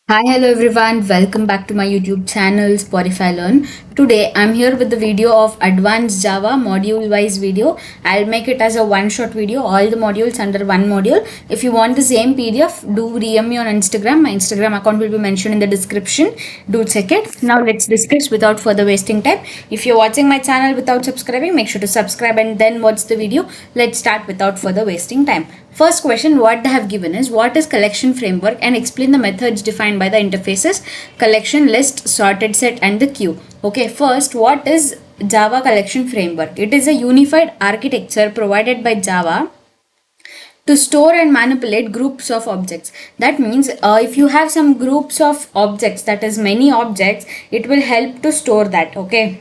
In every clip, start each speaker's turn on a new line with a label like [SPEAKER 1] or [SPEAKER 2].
[SPEAKER 1] Hi, hello everyone. Welcome back to my YouTube channel Spotify Learn. Today I'm here with the video of Advanced Java module wise video. I'll make it as a one shot video, all the modules under one module. If you want the same PDF, do DM me on Instagram. My Instagram account will be mentioned in the description. Do check it. Now let's discuss without further wasting time. If you're watching my channel without subscribing, make sure to subscribe and then watch the video. Let's start without further wasting time. First question what they have given is what is collection framework and explain the methods defined by the interfaces collection, list, sorted set and the queue. Okay, first what is Java collection framework? It is a unified architecture provided by Java to store and manipulate groups of objects. That means if you have some groups of objects, that is many objects, it will help to store that. Okay,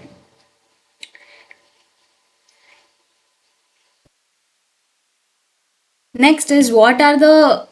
[SPEAKER 1] next is what are the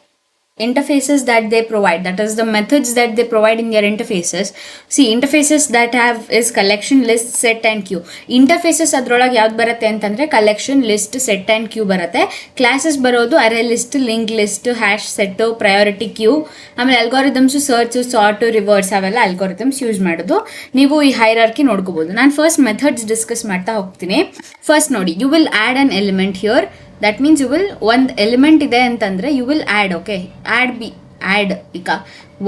[SPEAKER 1] interfaces that they provide, that is the methods that they provide in their interfaces. See, interfaces that have is collection, list, set and queue. Interfaces ಅದ್ರೊಳಗೆ ಯಾವ್ದು ಬರುತ್ತೆ ಅಂತಂದ್ರೆ collection, list, set and queue ಬರುತ್ತೆ. Classes ಬರೋದು array list, link list, hash set, priority queue. ಆಮೇಲೆ algorithms search, sort, reverse ಅವೆಲ್ಲ algorithms use ಮಾಡೋದು. ನೀವು ಈ ಹೈರಾರ್ಕಿ ನೋಡ್ಕೋಬಹುದು. ನಾನು ಫಸ್ಟ್ ಮೆಥಡ್ಸ್ ಡಿಸ್ಕಸ್ ಮಾಡ್ತಾ ಹೋಗ್ತೀನಿ. ಫಸ್ಟ್ ನೋಡಿ, you will add an element here. That means you will ಒಂದು ಎಲಿಮೆಂಟ್ ಇದೆ ಅಂತಂದರೆ you will add. Okay, add ಈಗ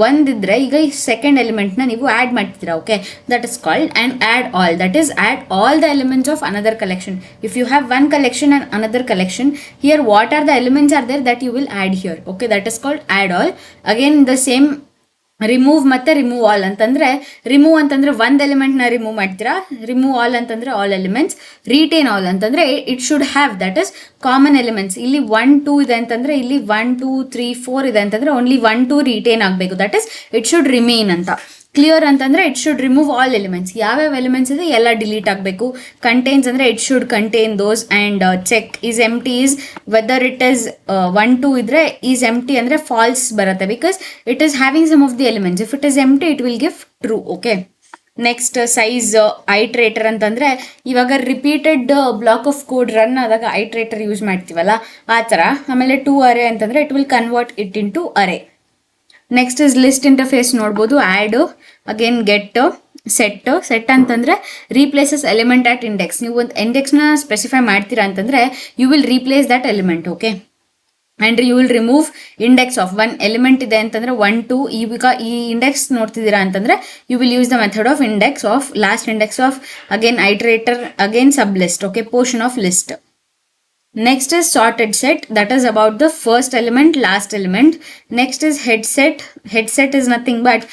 [SPEAKER 1] ಒಂದಿದ್ರೆ ಈಗ ಈ ಸೆಕೆಂಡ್ ಎಲಿಮೆಂಟ್ನ ನೀವು ಆ್ಯಡ್ ಮಾಡ್ತೀರಾ. Okay, that is called and add all. That is add all the elements of another collection. If you have one collection and another collection, here what are the elements are there that you will add here. Okay, that is called add all. Again the same remove ಮತ್ತು remove all ಅಂತಂದರೆ, remove ಅಂತಂದರೆ ಒಂದು ಎಲಿಮೆಂಟ್ನ remove ಮಾಡ್ತೀರಾ, remove all ಅಂತಂದರೆ all elements, retain all ಅಂತಂದರೆ it should have that is common elements. ಇಲ್ಲಿ 1 2 ಇದೆ ಅಂತಂದರೆ ಇಲ್ಲಿ 1 2 3 4 ಇದೆ ಅಂತಂದರೆ ಓನ್ಲಿ 1 2 ರಿಟೇನ್ ಆಗಬೇಕು. That is it should remain ಅಂತ. ಕ್ಲಿಯರ್ ಅಂತಂದರೆ it should remove all elements. ಯಾವ್ಯಾವ ಎಲಿಮೆಂಟ್ಸ್ ಇದೆ ಎಲ್ಲ ಡಿಲೀಟ್ ಆಗಬೇಕು. ಕಂಟೈನ್ಸ್ ಅಂದರೆ it should contain those and check is empty is whether it is 1 2 ಇದ್ರೆ ಈಸ್ ಎಂಟಿ ಅಂದರೆ ಫಾಲ್ಸ್ ಬರುತ್ತೆ, because it is having some of the elements. If it is empty it will give true. Okay, next size ಐಟ್ರೇಟರ್ ಅಂತಂದರೆ ಇವಾಗ repeated block of code run ಆದಾಗ iterator use ಮಾಡ್ತೀವಲ್ಲ ಆ ಥರ. ಆಮೇಲೆ 2 ಅರೆ ಅಂತಂದರೆ it will convert it into array. Next is list interface ನೋಡ್ಬೋದು. Add, again get, set ಅಂತಂದರೆ ರೀಪ್ಲೇಸಸ್ ಎಲಿಮೆಂಟ್ ಆಟ್ ಇಂಡೆಕ್ಸ್. ನೀವು ಒಂದು ಇಂಡೆಕ್ಸ್ನ ಸ್ಪೆಸಿಫೈ ಮಾಡ್ತೀರಾ ಅಂತಂದರೆ you will replace that element. Okay, and you will remove index of one element ಇದೆ ಅಂತಂದರೆ 1 2 ಈಗ ಈ ಇಂಡೆಕ್ಸ್ ನೋಡ್ತಿದ್ದೀರಾ ಅಂತಂದರೆ you will use the method of index of last index of again iterator again sub list. Okay, portion of list. Next is sorted set, that is about the first element, last element. Next is head set. Head set is nothing but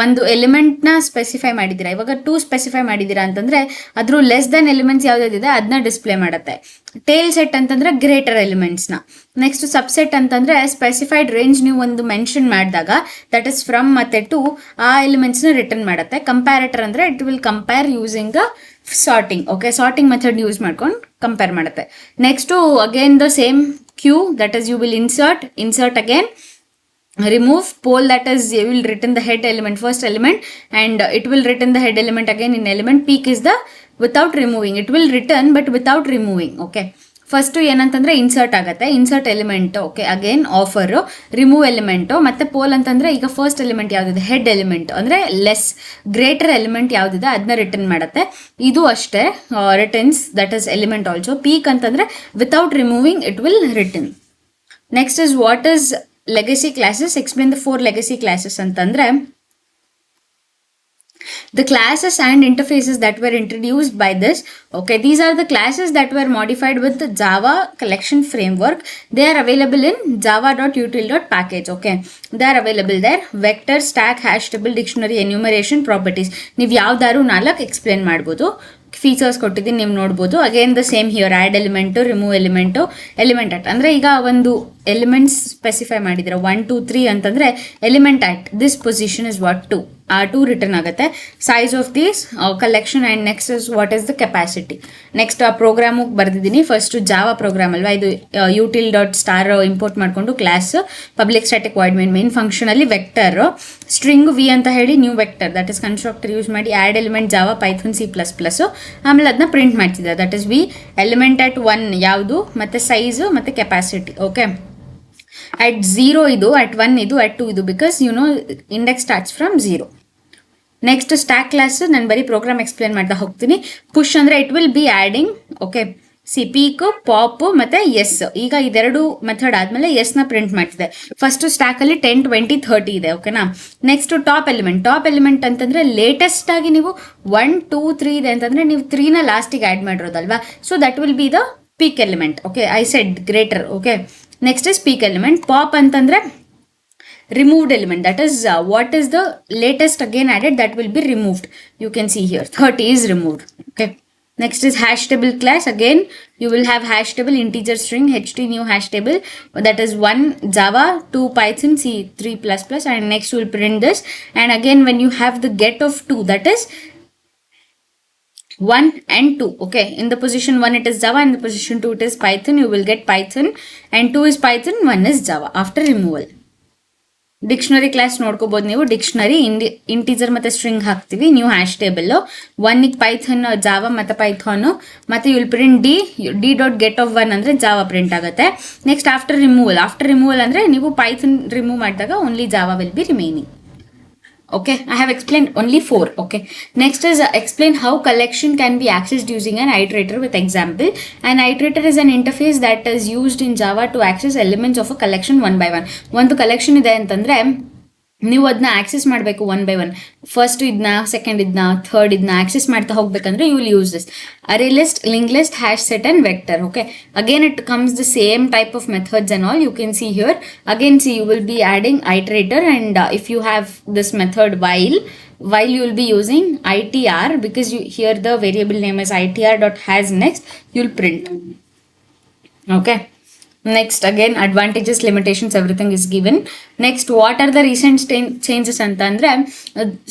[SPEAKER 1] ಒಂದು ಎಲಿಮೆಂಟ್ನ specify ಮಾಡಿದ್ದೀರಾ, ಇವಾಗ 2 specify ಮಾಡಿದ್ದೀರಾ ಅಂತಂದರೆ ಅದ್ರ less than elements ಯಾವುದಿದೆ ಅದನ್ನ display ಮಾಡುತ್ತೆ. Tail set ಅಂತಂದರೆ ಗ್ರೇಟರ್ ಎಲಿಮೆಂಟ್ಸ್ನ. ನೆಕ್ಸ್ಟ್ ಸಬ್ಸೆಟ್ ಅಂತಂದರೆ ಸ್ಪೆಸಿಫೈಡ್ ರೇಂಜ್ ನೀವು ಒಂದು ಮೆನ್ಷನ್ ಮಾಡಿದಾಗ ದಟ್ ಇಸ್ ಫ್ರಮ್ ಮತ್ತು ಟು ಆ ಎಲಿಮೆಂಟ್ಸ್ನ ರಿಟರ್ನ್ ಮಾಡುತ್ತೆ. ಕಂಪ್ಯಾರೇಟರ್ ಅಂದರೆ it will compare using the sorting. Okay, sorting method use ಮಾಡ್ಕೊಂಡು ಕಂಪೇರ್ ಮಾಡುತ್ತೆ. Next again the same queue, that is you will insert again remove pole, that is you will return the head element, first element, and it will return the head element again in element. Peak is the without removing, it will return but without removing. Okay, first ಏನಂತಂದರೆ insert ಆಗುತ್ತೆ, insert element. Okay, again offer, remove element, ಮತ್ತು poll ಅಂತಂದರೆ ಈಗ first element ಯಾವುದಿದೆ head element ಅಂದರೆ less greater element ಯಾವುದಿದೆ ಅದನ್ನ return ಮಾಡುತ್ತೆ. ಇದು ಅಷ್ಟೇ returns that is element also. Peek ಅಂತಂದರೆ without removing it will return. Next is what is legacy classes, explain the 4 legacy classes ಅಂತಂದ್ರೆ the classes and interfaces that were introduced by this. Okay, these are the classes that were modified with the Java collection framework. They are available in java.util.package. Okay, they are available there. Vector, stack, hash table, dictionary, enumeration, properties. ನೀವು ಯಾವ್ದಾದ್ರು 4 explain ಮಾಡ್ಬೋದು. Features ಕೊಟ್ಟಿದ್ದೀನಿ, ನೀವು ನೋಡ್ಬೋದು. Again the same here add element, remove element, element at ಅಂದರೆ ಈಗ ಒಂದು elements specify ಮಾಡಿದ್ದೀರಾ 1 2 3 ಅಂತಂದರೆ element at this position is what 2, ಆ 2 ರಿಟರ್ನ್ ಆಗುತ್ತೆ. Size of this collection and next is what is the capacity. Next ಆ ಪ್ರೋಗ್ರಾಮಿಗೆ ಬರೆದಿದ್ದೀನಿ. First Java program ಅಲ್ವಾ ಇದು, util.star ಇಂಪೋರ್ಟ್ ಮಾಡಿಕೊಂಡು class public static void main ಫಂಕ್ಷನಲ್ಲಿ ವೆಕ್ಟರ್ ಸ್ಟ್ರಿಂಗ್ ವಿ ಅಂತ ಹೇಳಿ new vector that is constructor use ಮಾಡಿ add element Java Python C++, ಆಮೇಲೆ ಅದನ್ನ ಪ್ರಿಂಟ್ ಮಾಡ್ತಿದ್ದೆ. That is v element at 1 ಯಾವುದು ಮತ್ತು ಸೈಜು ಮತ್ತು capacity. Okay, at 0 idu, at 1 idu, at 2 idu, because index starts from 0. Next stack class ನಾನು ಬರೀ program explain ಮಾಡ್ತಾ ಹೋಗ್ತೀನಿ. ಪುಷ್ ಅಂದರೆ it will be adding, okay, peak, pop ಮತ್ತು S. ಈಗ ಇದೆರಡು ಮೆಥಡ್ ಆದಮೇಲೆ ಎಸ್ನ ಪ್ರಿಂಟ್ ಮಾಡ್ತಿದೆ. ಫಸ್ಟ್ ಸ್ಟ್ಯಾಕಲ್ಲಿ 10, 20, 30 ಇದೆ, ಓಕೆನಾ. ನೆಕ್ಸ್ಟ್ ಟಾಪ್ ಎಲಿಮೆಂಟ್ ಅಂತಂದರೆ ಲೇಟೆಸ್ಟ್ ಆಗಿ ನೀವು 1, 2, 3 ಇದೆ ಅಂತಂದರೆ ನೀವು 3ನ ಲಾಸ್ಟಿಗೆ ಆ್ಯಡ್ ಮಾಡಿರೋದಲ್ವಾ. So that will be the peek element, okay. I said greater, okay. Next is peek element. Pop ಅಂತಂದರೆ removed element, that is what is the latest again added, that will be removed. You can see here 30 is removed, okay. Next is hash table class. Again you will have hash table, integer string, ht new hash table, that is 1 Java, 2 Python, C, 3++, and next you will print this. And again when you have the get of 2, that is 1 and 2, okay. In the position 1 it is Java, in the position 2 it is Python. You will get Python, and 2 is Python, 1 is Java after removal. Dictionary class ನೋಡ್ಕೋಬಹುದು ನೀವು. Dictionary integer ಮತ್ತೆ string ಹಾಕ್ತೀವಿ, new hash table. 1ಗೆ Python, Java ಮತ್ತೆ Python, ಮತ್ತೆ you will print d dot get of 1 ಅಂದರೆ Java print ಆಗುತ್ತೆ. Next after removal ಅಂದರೆ ನೀವು ಪೈಥಾನ್ ರಿಮೂವ್ ಮಾಡಿದಾಗ only Java will be remaining. Okay, I have explained only 4. Okay, next is explain how collection can be accessed using an iterator with example. An iterator is an interface that is used in Java to access elements of a collection one by one. ಒಂದು collection ಇದೆ ಅಂತಂದರೆ ನೀವು ಅದನ್ನ access ಮಾಡಬೇಕು one by one. First ಇದನ್ನ, second ಇದನ್ನ, third ಇದನ್ನ access ಮಾಡ್ತಾ ಹೋಗ್ಬೇಕಂದ್ರೆ you will use this array list, link list, hash set and vector. Okay, again it comes the same type of methods and all. You can see here again, see you will be adding iterator, and if you have this method while you will be using itr, because you here the variable name is itr.hasNext, you will print. Okay, next again advantages, limitations, everything is given. Next, what are the recent changes antandre,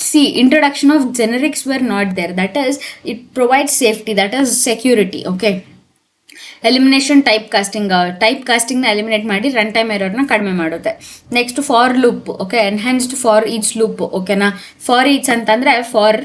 [SPEAKER 1] see, introduction of generics were not there, that is it provides safety, that is security. Okay, elimination type ಕಾಸ್ಟಿಂಗ್ನ eliminate ಮಾಡಿ run time ಎರರ್ನ ಕಡಿಮೆ ಮಾಡುತ್ತೆ. Next for loop, okay, enhanced for each loop, ಓಕೆನಾ. For each ಅಂತಂದರೆ for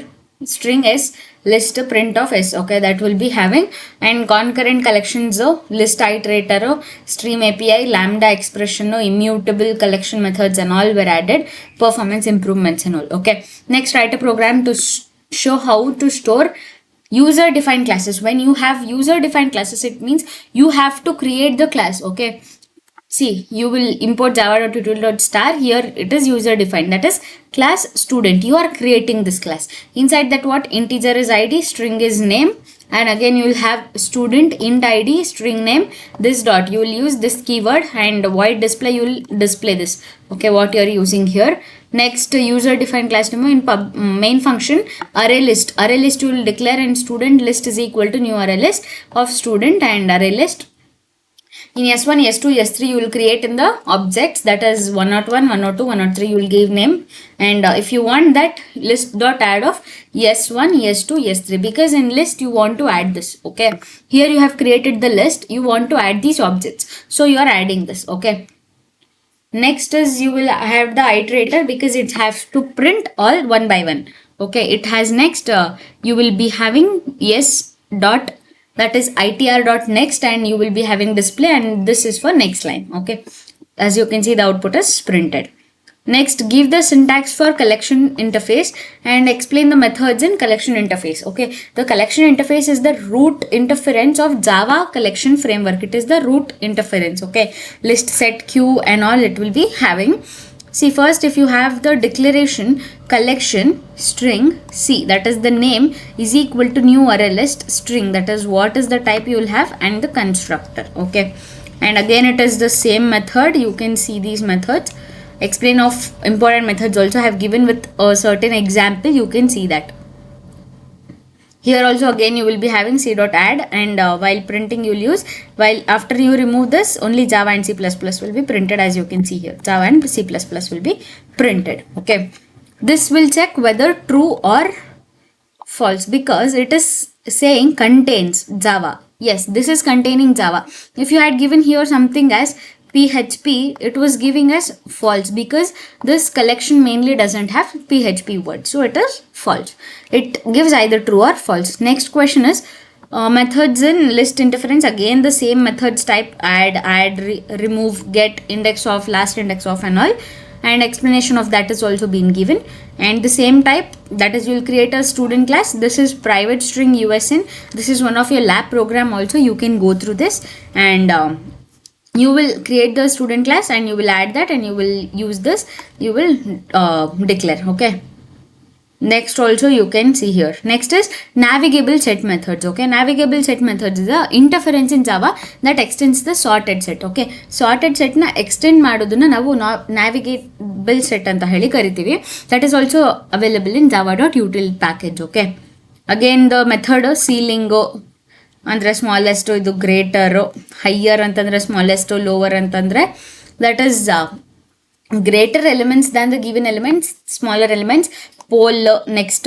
[SPEAKER 1] string s, list print of s, okay, that will be having. And concurrent collections, list iterator, stream API, lambda expression, immutable collection methods and all were added. Performance improvements and all. Okay, next, write a program to show how to store user defined classes. When you have user defined classes, it means you have to create the class. Okay, see, you will import java.tutorial.star. Here it is user defined, that is class student. You are creating this class. Inside that, what integer is id, string is name, and again you will have student int id, string name, this dot, you will use this keyword, and void display, you will display this, okay, what you are using here. Next, user defined class demo in main function array list you will declare, and student list is equal to new array list of student and array list. In S1, S2, S3 you will create in the objects, that is 101, 102, 103 you will give name, and if you want that list dot add of S1, S2, S3, because in list you want to add this. Okay, here you have created the list, you want to add these objects, so you are adding this. Okay, next is you will have the iterator, because it has to print all one by one. Okay, it has next you will be having yes dot, that is itr.next, and you will be having display, and this is for next line. Okay, as you can see the output is printed. Next, give the syntax for collection interface and explain the methods in collection interface. Okay, the collection interface is the root interference of Java collection framework. It is the root interference. Okay, list, set, queue and all it will be having. See, first if you have the declaration collection string c, that is the name, is equal to new array list string, that is what is the type you will have, and the constructor. Okay, and again it is the same method. You can see these methods. Explain of important methods also I have given with a certain example. You can see that. Here also again you will be having c.add, and while printing you will use, while after you remove this, only Java and C++ will be printed, as you can see here. Java and C++ will be printed. Okay, this will check whether true or false, because it is saying contains Java. Yes, this is containing Java. If you had given here something as PHP, it was giving us false, because this collection mainly doesn't have PHP words, so it is false. It gives either true or false. Next question is Methods in list interference, again the same methods type: add, remove, get, index of, last index of, and all. And explanation of that is also been given. And the same type, that is, you will create a student class. This is private string USN. This is one of your lab program also. You can go through this, and you will create the student class and you will add that, and you will use this, you will declare. Okay. Next also you can see here. Next is navigable set methods. Okay, navigable set methods is the interference in Java that extends the sorted set. Okay, sorted set na extend ಮಾಡೋದನ್ನ ನಾವು navigable set ಅಂತ ಹೇಳಿ ಕರಿತೀವಿ. That is also available in java.util package. Okay, again the method ceiling ಅಂದರೆ smallest, ಇದು ಗ್ರೇಟರು, higher ಅಂತಂದರೆ smallest, lower ಅಂತಂದರೆ that is greater elements than the given elements, smaller elements, pole, next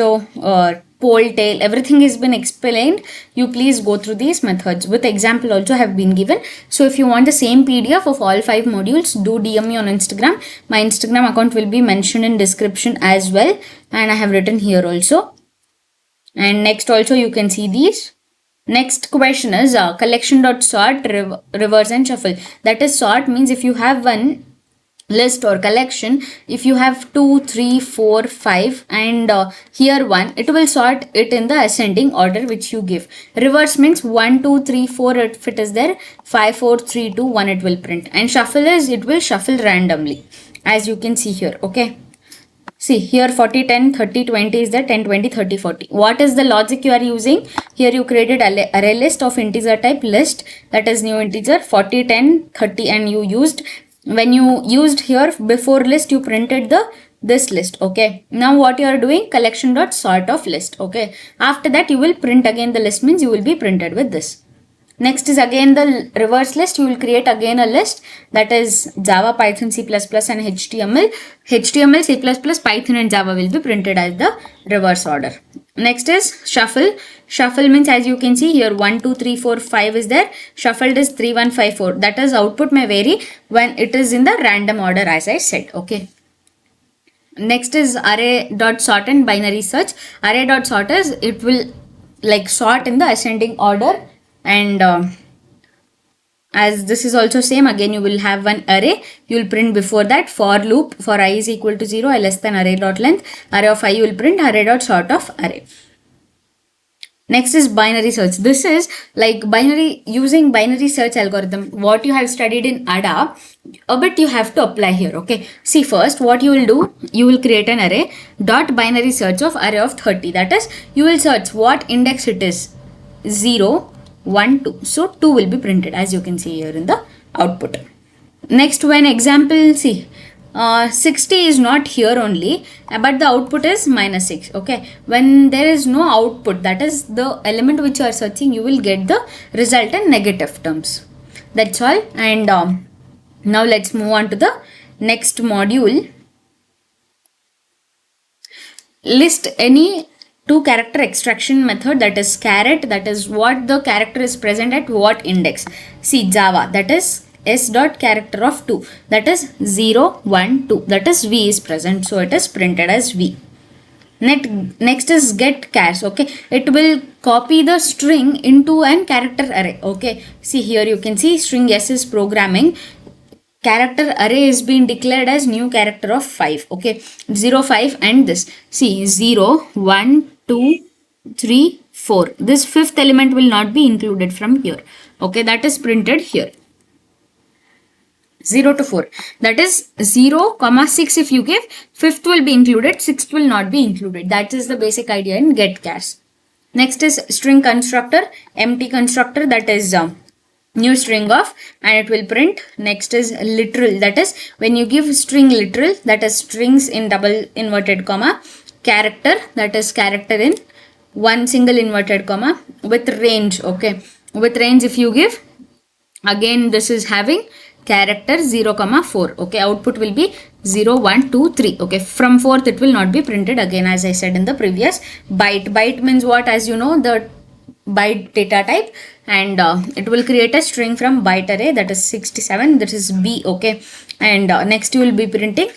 [SPEAKER 1] pole, tail, everything has been explained. You please go through these methods with example also have been given. So if you want the same PDF of all 5 modules, do DM me on Instagram. My Instagram account will be mentioned in description as well, and I have written here also. And next also you can see these. Next question is collection.sort, reverse and shuffle. That is, sort means if you have one list or collection, if you have 2, 3, 4, 5 and here 1, it will sort it in the ascending order which you give. Reverse means 1, 2, 3, 4, if it is there, 5, 4, 3, 2, 1 it will print. And shuffle is, it will shuffle randomly, as you can see here. Okay, see here 40, 10, 30, 20 is there, 10, 20, 30, 40. What is the logic you are using? Here you created array list of integer type list, that is new integer 40, 10, 30, and you used, when you used here before list, you printed this list. Okay, now what you are doing, collection dot sort of list. Okay, after that you will print again the list, means you will be printed with this. Next is again the reverse list. You will create again a list, that is Java, Python, C++, and HTML. HTML, C++, Python and Java will be printed as the reverse order. Next is shuffle. Shuffle means, as you can see here, 1, 2, 3, 4, 5 is there. Shuffled is 3, 1, 5, 4. That is, output may vary when it is in the random order, as I said. Okay. Next is array.sort and binary search. Array.sort is, it will like sort in the ascending order, and as this is also same, again you will have one array, you will print before that for loop, for I is equal to 0, I less than array dot length, array of I you will print array dot sort of array. Next is binary search. This is like binary, using binary search algorithm. What you have studied in ADA, a bit you have to apply here. Okay, see, first what you will do, you will create an array dot binary search of array of 30. That is, you will search what index it is, 0, 1, 2. So 2 will be printed, as you can see here in the output. Next, when example, see, 60 is not here only, but the output is -6. Okay, when there is no output, that is the element which you are searching, you will get the result in negative terms. That's all. And now let's move on to the next module. List any 2 character extraction method, that is caret, that is what the character is present at what index. See, Java, that is s dot character of 2, that is 0, 1, 2, that is v is present, so it is printed as v. Next is get chars. Okay, it will copy the string into an character array. Okay, see here you can see string s is programming, character array is being declared as new character of 5. Okay, 0, 5 and this, see 0, 1, 2, 3, 4. This 5th element will not be included from here. Okay, that is printed here. 0 to 4, that is 0, 6 if you give, 5th will be included, 6th will not be included. That is the basic idea in get chars. Next is string constructor, empty constructor, that is new string of, and it will print. Next is literal, that is when you give string literal, that is strings in double inverted comma, character, that is character in one single inverted comma, with range. Okay, with range if you give, again this is having character 0, 4. Okay, output will be 0, 1, 2, 3. Okay, from 4th it will not be printed again, as I said in the previous. Byte, byte means what, as you know, the byte data type, and it will create a string from byte array, that is 67, that is b. Okay, and next you will be printing,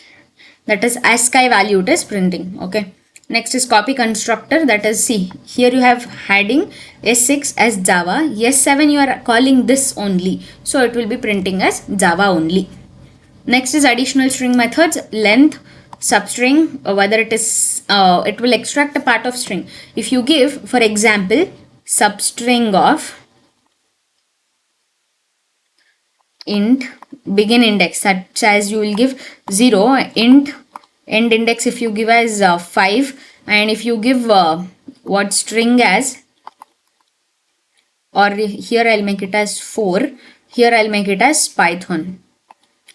[SPEAKER 1] that is ASCII value it is printing. Okay, Next is copy constructor, that is, see, here you have heading S6 as Java, S7 you are calling this only, so it will be printing as Java only. Next is additional string methods, length, substring, whether it is, it will extract a part of string. If you give, for example, substring of int begin index, such as you will give 0, int end index if you give as 5, and if you give what string as, or here I'll make it as 4, here I'll make it as Python.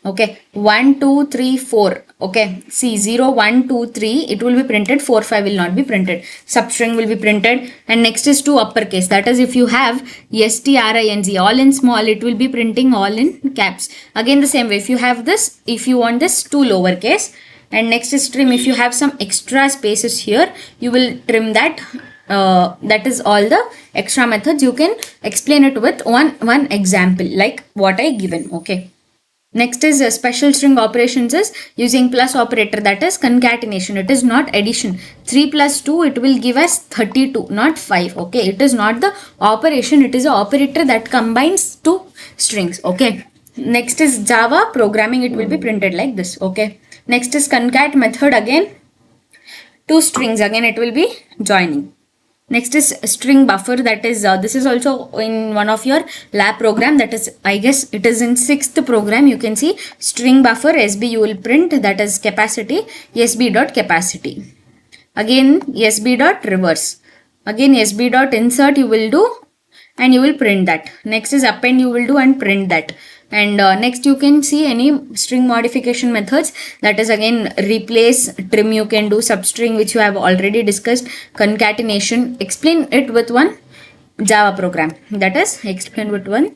[SPEAKER 1] Okay, 1 2 3 4. Okay, see, 0 1 2 3 it will be printed, 4 5 will not be printed, substring will be printed. And next is to uppercase, that is, if you have string all in small, it will be printing all in caps. Again the same way, if you have this, if you want this, to lowercase. And next is trim, if you have some extra spaces here, you will trim that. That is all the extra methods. You can explain it with one example like what I given. Okay. Next is special string operations is using plus operator, that is concatenation. It is not addition. 3 plus 2 it will give us 32, not 5. Okay, it is not the operation, it is an operator that combines two strings. Okay. Next is Java programming, it will be printed like this. Okay. Next is concat method, again two strings, again it will be joining. Next is string buffer, that is this is also in one of your lab program, that is, I guess it is in 6th program. You can see string buffer SB you will print, that is capacity, SB dot capacity. Again SB dot reverse, again SB dot insert you will do and you will print that. Next is append you will do and print that. And next you can see any string modification methods, that is again replace, trim you can do, substring which you have already discussed, concatenation. Explain it with one Java program, that is explain with one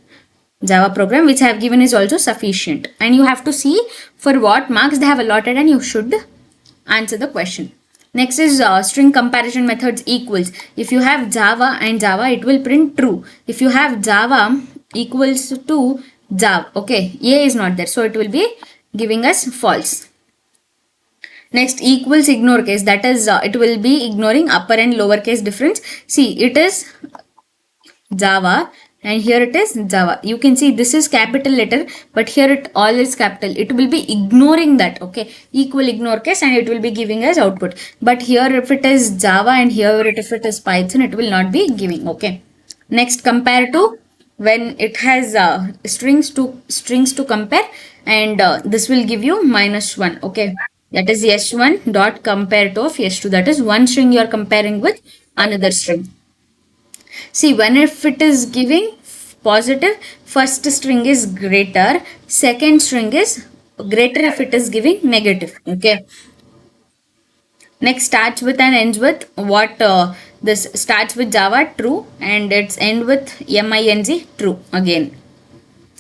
[SPEAKER 1] Java program which I have given is also sufficient, and you have to see for what marks they have allotted and you should answer the question. Next is string comparison methods, equals. If you have Java and Java, it will print true. If you have Java equals to Java, okay, A is not there, so it will be giving us false. Next, equals ignore case, that is it will be ignoring upper and lower case difference. See, it is Java and here it is Java. You can see this is capital letter, but here it all is capital. It will be ignoring that. Okay, equal ignore case, and it will be giving us output. But here if it is Java and here if it is Python, it will not be giving. Okay. Next, compare to, when it has strings to compare, and this will give you -1. Okay, that is S1 dot compare to of S2, that is one string you are comparing with another string. See, when if it is giving positive, first string is greater, second string is greater if it is giving negative. Okay. Next, starts with and ends with what, this starts with Java, true, and it's end with MING, true again.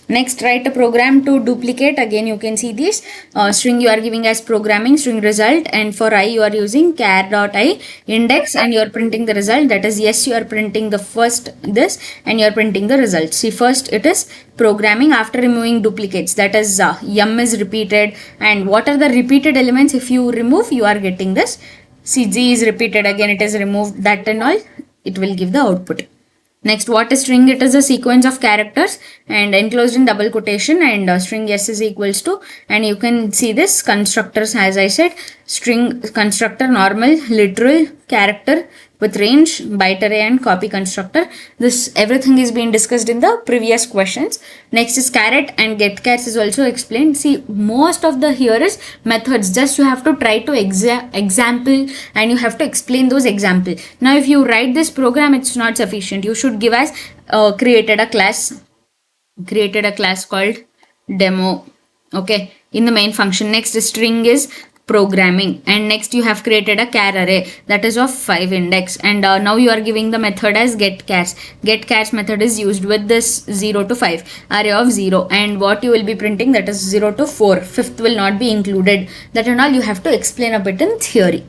[SPEAKER 1] Next, write a program to duplicate. Again, you can see this string you are giving as programming string result, and for I you are using char.I index and you are printing the result. That is, yes, you are printing the first this and you are printing the result. See, first it is programming after removing duplicates. That is, M is repeated, and what are the repeated elements? If you remove, you are getting this. See, G is repeated, again it is removed, that and all, it will give the output. Next, what is string? It is a sequence of characters and enclosed in double quotation, and string S is equals to, and you can see this constructors, as I said, string constructor, normal, literal, character with range, byte array and copy constructor. This everything is being discussed in the previous questions. Next is caret and get chars is also explained. See, most of the here is methods, just you have to try to example and you have to explain those example. Now if you write this program, it's not sufficient. You should give us created a class called demo, okay, in the main function. Next, string is programming, and next you have created a char array that is of 5 index, and now you are giving the method as get chars. Get chars method is used with this 0 to 5 array of 0, and what you will be printing, that is 0 to 4, fifth will not be included. That and all you have to explain a bit in theory.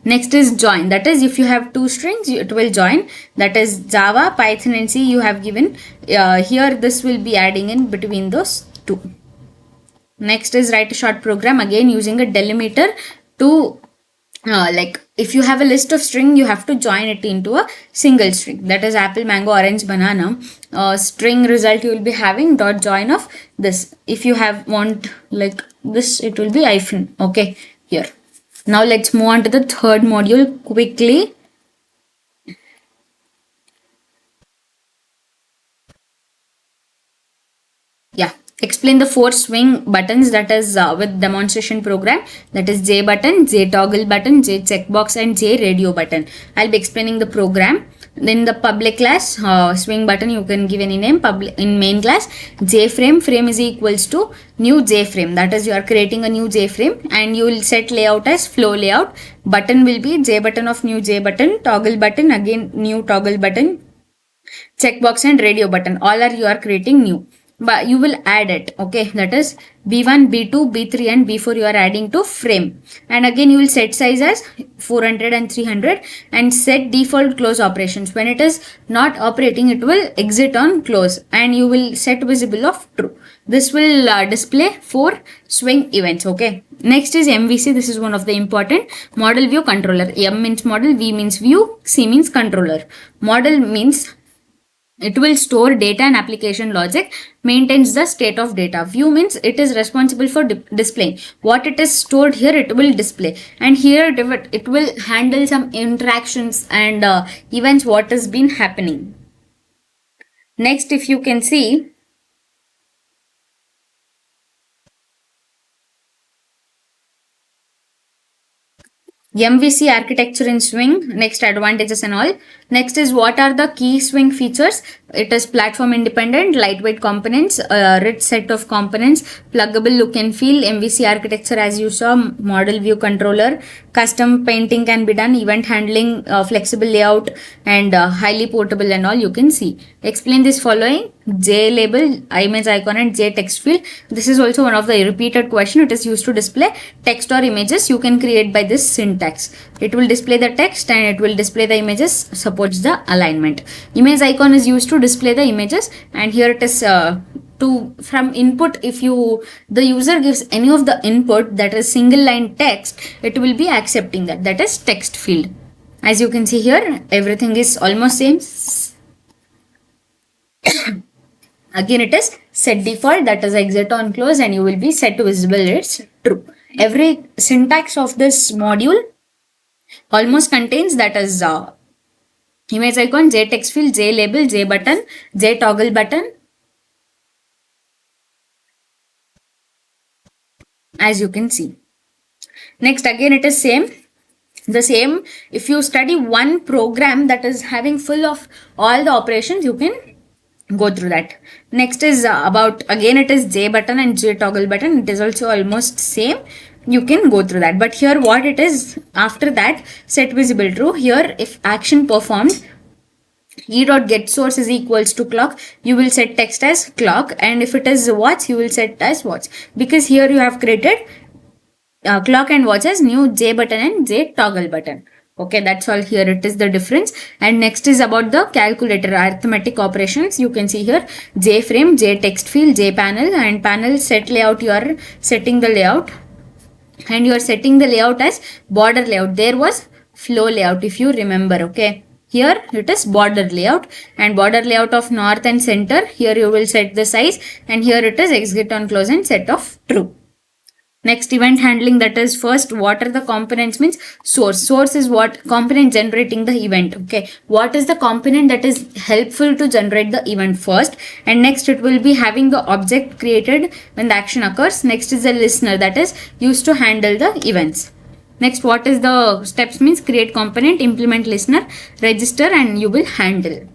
[SPEAKER 1] Next is join, that is, if you have two strings, it will join. That is Java, Python and C you have given. Here this will be adding in between those two. Next is write a short program, again using a delimiter to like if you have a list of string, you have to join it into a single string, that is apple, mango, orange, banana. String result you will be having dot join of this. If you have want like this, it will be hyphen. Okay, here. Now let's move on to the third module quickly. Yeah, explain the four swing buttons, that is with demonstration program, that is J button, J toggle button, J checkbox and J radio button. I'll be explaining the program. Then the public class swing button, you can give any name. Public in main class, J frame, frame is equals to new J frame, that is you are creating a new J frame and you will set layout as flow layout. Button will be J button of new J button, toggle button again new toggle button, checkbox and radio button, all are you are creating new, but you will add it. Okay, that is b1, b2, b3 and b4 you are adding to frame, and again you will set size as 400 and 300 and set default close operations. When it is not operating, it will exit on close and you will set visible of true. This will display four swing events. Okay, next is MVC. This is one of the important model view controller. M means model, V means view, C means controller. Model means it will store data and application logic, maintains the state of data. View means it is responsible for displaying what it is stored here, it will display. And here it will handle some interactions and events what has been happening. Next, if you can see, MVC architecture in swing, next advantages and all. Next is what are the key swing features. It is platform independent, lightweight components, a rich set of components, pluggable look and feel, MVC architecture as you saw, model view controller, custom painting can be done, event handling, flexible layout and highly portable and all you can see. Explain this following. J label, image icon and J text field. This is also one of the repeated question. It is used to display text or images you can create by this syntax. It will display the text and it will display the images, supports the alignment. Image icon is used to display the images, and here it is to from input. If the user gives any of the input that is single line text, it will be accepting that is text field. As you can see here, everything is almost same. Again it is set default, that is exit on close, and you will be set to visible, it's true. Every syntax of this module almost contains, that is image icon, J text field, J label, J button, J toggle button, as you can see. Next, again it is the same. If you study one program that is having full of all the operations, you can go through that. Next is about, again it is J button and J toggle button. It is also almost same. You can go through that. But here what it is, after that set visible true. Here if action performed, e dot get source is equals to clock, you will set text as clock, and if it is watch, you will set as watch, because here you have created clock and watch as new J button and J toggle button. Okay, that's all. Here it is the difference. And next is about the calculator arithmetic operations. You can see here J frame, J text field, J panel, and panel set layout. You are setting the layout, and you are setting the layout as border layout. There was flow layout, if you remember. Okay, here it is border layout, and border layout of north and center. Here you will set the size, and here it is exit on close and set of true. Next, event handling, that is first what are the components means source. Source is what component generating the event. Okay, what is the component that is helpful to generate the event first, and next it will be having the object created when the action occurs. Next is the listener, that is used to handle the events. Next, what is the steps means create component, implement listener, register, and you will handle.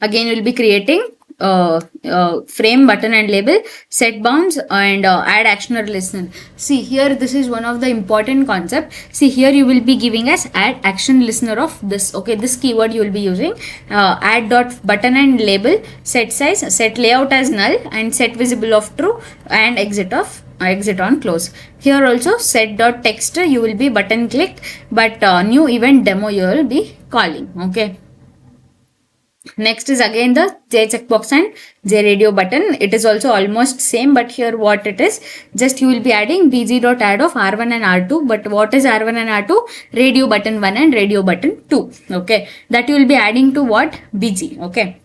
[SPEAKER 1] Again, you will be creating frame, button and label, set bounds, and add action or listener. See here, this is one of the important concept. See here, you will be giving as add action listener of this. Okay, this keyword you will be using. Add dot button and label, set size, set layout as null, and set visible of true, and exit on close. Here also set dot text, you will be button clicked, but new event demo you will be calling. Okay. Next is again the J checkbox and J radio button. It is also almost same, but here what it is, just you will be adding bg.add of R1 and R2. But what is R1 and R2? Radio button 1 and radio button 2. Okay, that you will be adding to what? BG. Okay,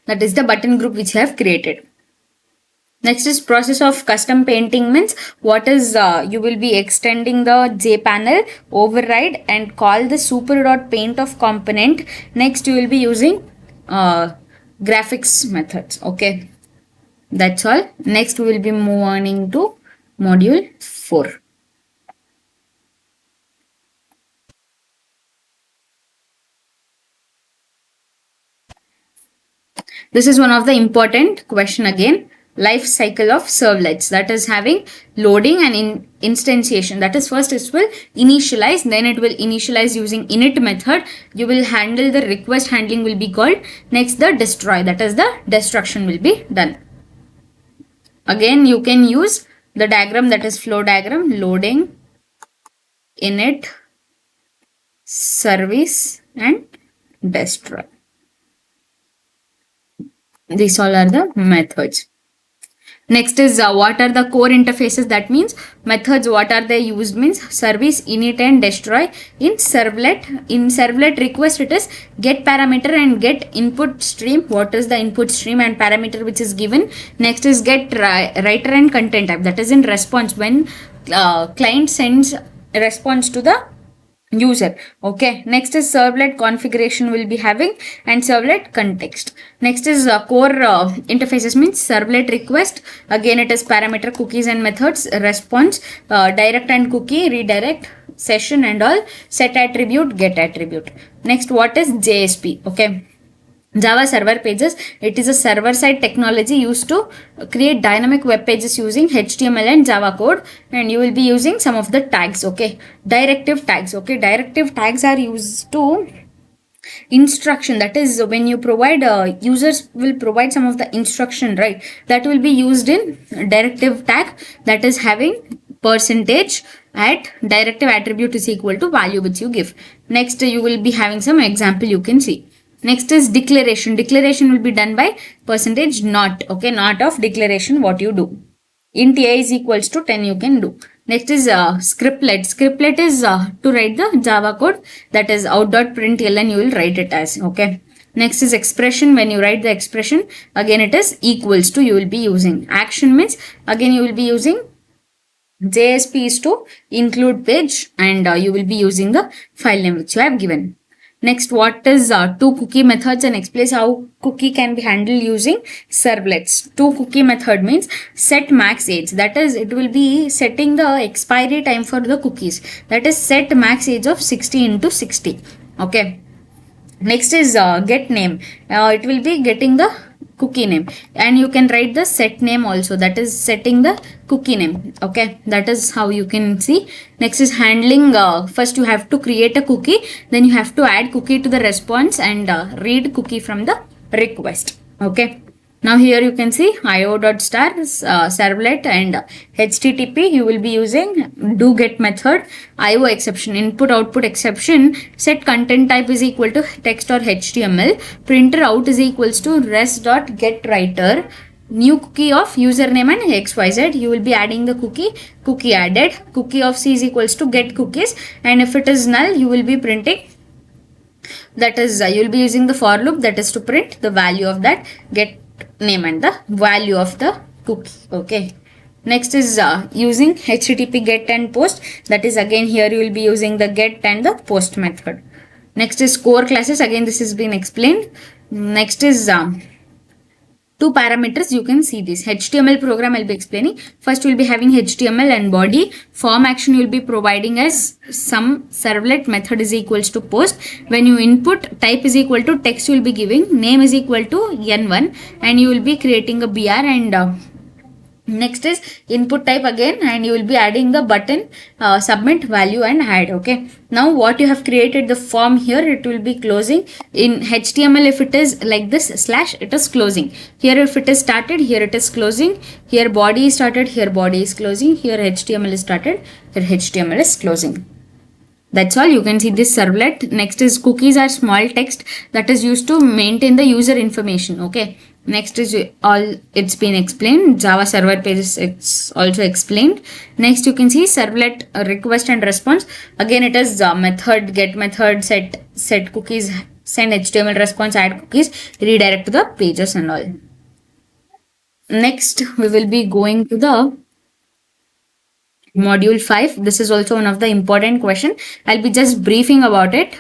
[SPEAKER 1] that is the button group which I have created. Next is process of custom painting, means what is you will be extending the J panel, override and call the super.paint of component. Next you will be using graphics methods. Okay, that's all. Next we will be moving to module 4. This is one of the important question again. Life cycle of servlets, that is having loading and instantiation. That is, first it will initialize, then it will initialize using init method. You will handle the request handling will be called. Next the destroy, that is the destruction will be done. Again you can use the diagram, that is flow diagram, loading, init, service and destroy. These all are the methods. Next is what are the core interfaces, that means methods, what are they used, means service, init and destroy. In servlet request it is get parameter and get input stream. What is the input stream and parameter which is given. Next is get writer and content type, that is in response, when client sends a response to the user. Okay, next is servlet configuration will be having and servlet context. Next is core interfaces, means servlet request, again it is parameter, cookies and methods, response, direct and cookie, redirect, session and all, set attribute, get attribute. Next what is JSP. Okay, Java server pages, it is a server side technology used to create dynamic web pages using HTML and Java code, and you will be using some of the tags. Okay, directive tags. Okay, directive tags are used to instruction, that is when you provide users will provide some of the instruction, right, that will be used in directive tag, that is having percentage at directive attribute is equal to value which you give. Next you will be having some example you can see. Next is declaration. Declaration will be done by percentage not. Okay, not of declaration what you do. Int a is equals to 10 you can do. Next is scriptlet. Scriptlet is to write the Java code, that is out.println you will write it as. Okay. Next is expression. When you write the expression, again it is equals to you will be using. Action means again you will be using JSP is to include page, and you will be using the file name which you have given. Next, what is two cookie methods, and explains how cookie can be handled using servlets. Two cookie method means set max age, that is it will be setting the expiry time for the cookies, that is set max age of 60 into 60. Okay. Next is get name. It will be getting the cookie name, and you can write the set name also, that is setting the cookie name. Okay, that is how you can see. Next is handling. First you have to create a cookie, then you have to add cookie to the response and read cookie from the request. Okay, now here you can see io.star servlet and http you will be using do get method, io exception, input output exception, set content type is equal to text or html, printer out is equals to res.get writer, new cookie of username and xyz, you will be adding the cookie added, cookie of c is equals to get cookies, and if it is null you will be printing, that is you will be using the for loop, that is to print the value of that get name and the value of the cookie. Okay. Next is using http get and post, that is again here you will be using the get and the post method. Next is core classes, again this has been explained. Next is two parameters, you can see this HTML program I'll be explaining. First we'll be having HTML and body. Form action you'll be providing as some servlet method is equals to post. When you input type is equal to text, you'll be giving name is equal to n1, and you will be creating a br, and next is input type again, and you will be adding the button, submit value and add. Okay, now what you have created the form here, it will be closing. In HTML if it is like this slash, it is closing. Here if it is started, here it is closing. Here body is started, here body is closing. Here HTML is started, here HTML is closing. That's all. You can see this servlet. Next is cookies are small text that is used to maintain the user information. Okay. Next is all, it's been explained. Java server pages, it's also explained. Next you can see servlet request and response. Again it is method, get method, set cookies, send HTML response, add cookies, redirect to the pages and all. Next we will be going to the module 5. This is also one of the important question. I'll be just briefing about it.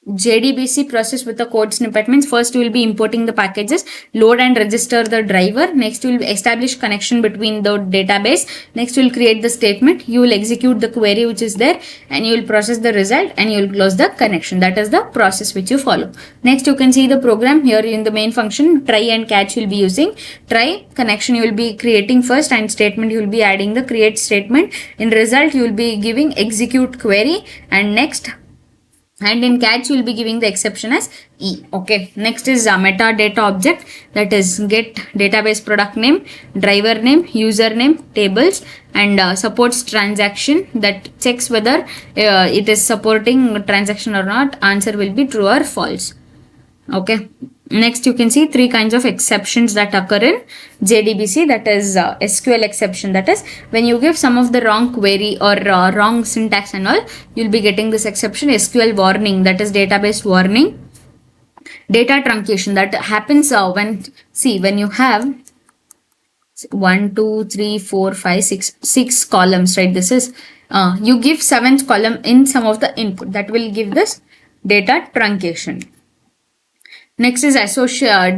[SPEAKER 1] JDBC process with the code snippet means first you will be importing the packages, load and register the driver. Next you will establish connection between the database. Next you will create the statement. You will execute the query which is there and you will process the result and you will close the connection. That is the process which you follow. Next you can see the program here in the main function. Try and catch you will be using. Try connection you will be creating first and statement you will be adding the create statement. In result you will be giving execute query and next. And in catch you will be giving the exception as E. Okay. Next is metadata object, that is get database product name, driver name, username, tables, and supports transaction, that checks whether it is supporting transaction or not. Answer will be true or false. Okay. Next you can see three kinds of exceptions that occur in JDBC, that is SQL exception, that is when you give some of the wrong query or wrong syntax and all, you'll be getting this exception. SQL warning, that is database warning. Data truncation, that happens when you have 1 2 3 4 5 6 columns, right? This is you give 7th column in some of the input, that will give this data truncation. Next is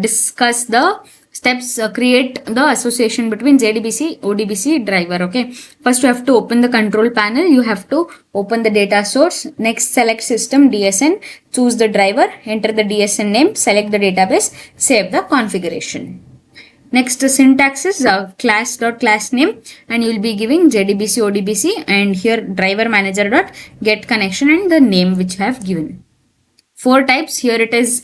[SPEAKER 1] discuss the steps, create the association between JDBC, ODBC driver. Okay. First you have to open the control panel. You have to open the data source. Next select system DSN, choose the driver, enter the DSN name, select the database, save the configuration. Next syntax is class name and you will be giving JDBC, ODBC and here driver manager dot get connection and the name which you have given. 4 types. Here it is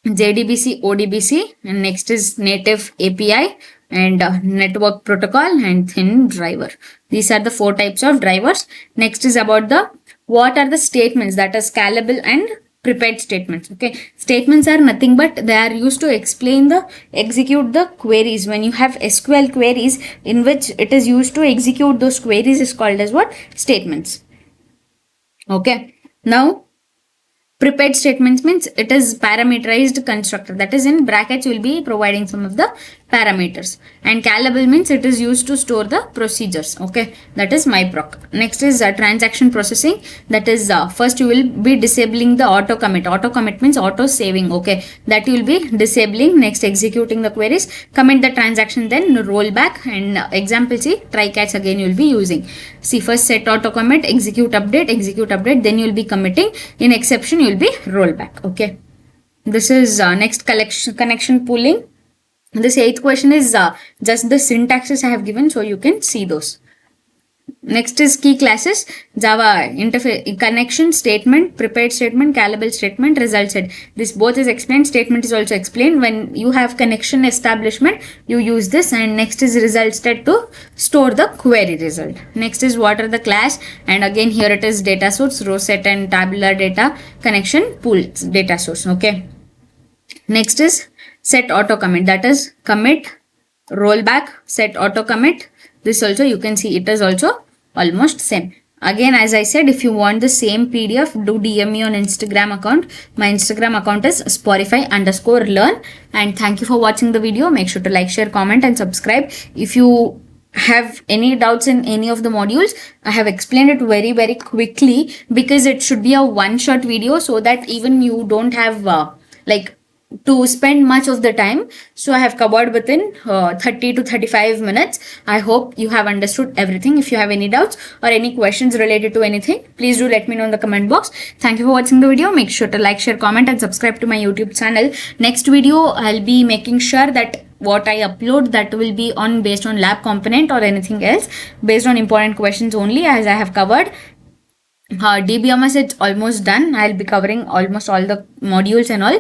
[SPEAKER 1] JDBC, ODBC, and next is native API and network protocol and thin driver. These are the 4 types of drivers. Next is about what are the statements, that is scalable and prepared statements. Okay, statements are nothing but they are used to execute the queries. When you have SQL queries in which it is used to execute those queries is called as what? Statements. Okay, now prepared statements means it is parameterized constructor, that is in brackets you will be providing some of the parameters, and callable means it is used to store the procedures. Okay, that is myproc. Next is transaction processing, that is first you will be disabling the auto commit. Auto commit means auto saving. Okay, that you will be disabling. Next executing the queries, commit the transaction, then roll back, and example C try catch again you will be using. See, first set auto commit, execute update, then you will be committing. In exception you will be roll back. Okay, this is next connection pooling. This 8th question is just the syntaxes I have given, so you can see those. Next is key classes, Java interface, connection statement, prepared statement, callable statement, result set. This both is explained. Statement is also explained. When you have connection establishment, you use this. And next is result set to store the query result. Next is what are the class, and again here it is data source, row set and tabular data, connection pool data source. Okay. Next is set auto commit, that is commit, rollback, set auto commit. This also you can see it is also almost same. Again, as I said, if you want the same PDF, do DM me on Instagram account. My Instagram account is sporify_learn. And thank you for watching the video. Make sure to like, share, comment and subscribe. If you have any doubts in any of the modules, I have explained it very quickly because it should be a one-shot video so that even you don't have to spend much of the time. So I have covered within 30 to 35 minutes. I hope you have understood everything. If you have any doubts or any questions related to anything, please do let me know in the comment box. Thank you for watching the video. Make sure to like, share, comment and subscribe to my YouTube channel. Next video, I'll be making sure that what I upload that will be based on lab component or anything else, based on important questions only, as I have covered DBMS it's almost done. I'll be covering almost all the modules and all.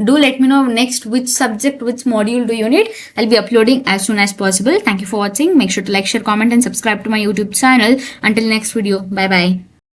[SPEAKER 1] Do let me know next which subject, which module do you need. I'll be uploading as soon as possible. Thank you for watching. Make sure to like, share, comment and subscribe to my YouTube channel. Until next video. Bye bye.